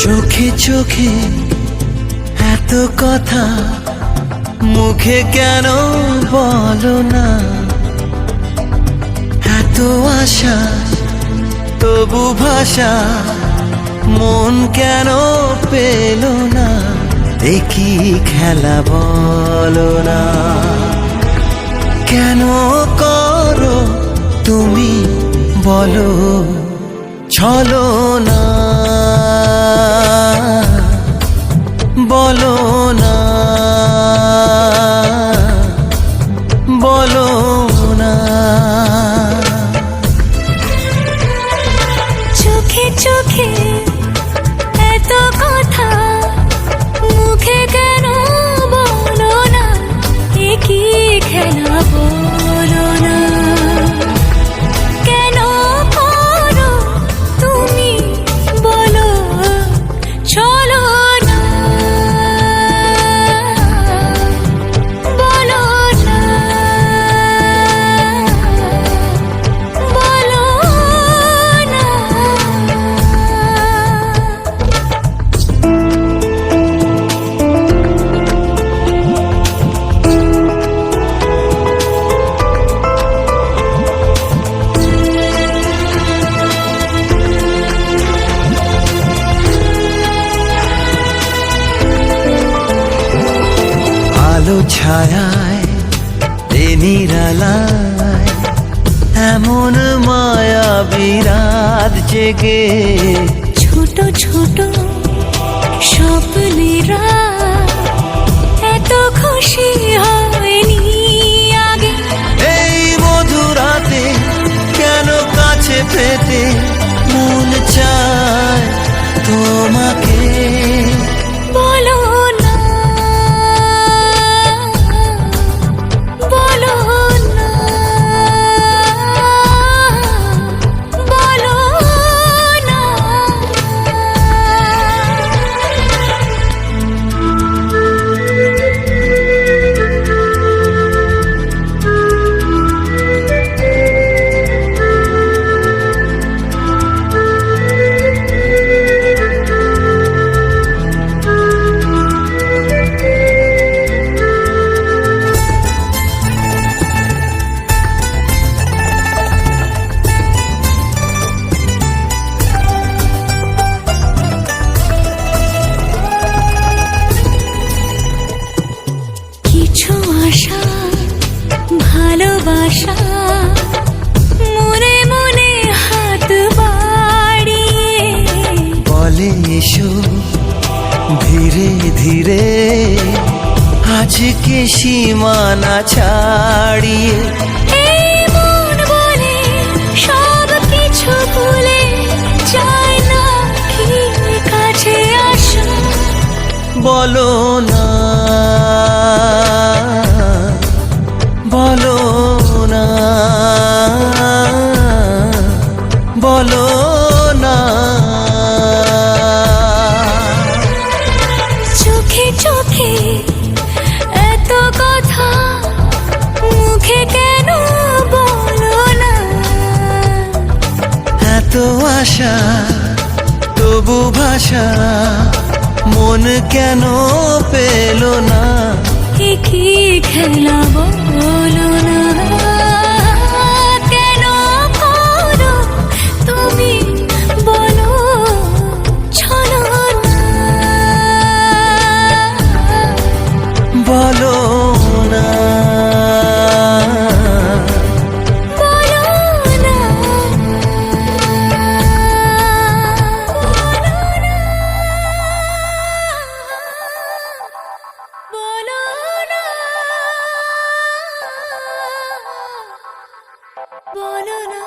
চোখে চোখে এত কথা মুখে কেন বলো না, এত আশা তবু ভাষা মন কেন পেল না, দেখি খেলা বলো না, কেন করো তুমি বলো ছলো না, বলো না, বলো না। চোখে চোখে এত কথা মুখে কেন বলো না, কি খেলা বলো না, কেন করো তুমি বলো চলো না, বলো না, বলো না। আলো ছায়ায় এ নিরালায় এমন মায়া বিরাত জেগে, ছোট ছোট স্বপ্নেরা এত খুশি হয়নি আগে, এই মধুরাতে কেন কাছে পেতে মন চায় তোমাকে, বলো না, বলো না, বলো না। কিছু আশা ভালোবাসা মনে মনে হাত বাড়িয়ে বলে এসো ধীরে ধীরে আজকে সীমানা ছাড়িয়ে, এই মন বলে সব কিছু ভুলে যায় না কি কাছে আসো, বলো না, বলো না, বলো না। চোখে চোখে এত কথা মুখে কেন বলো না, এত আশা তবু ভাষা মন কেন পেল না, কি খেলা বলো না, কেন করো তুমি বলো চলো না, বলো না, বলো না, বলো না। বলো না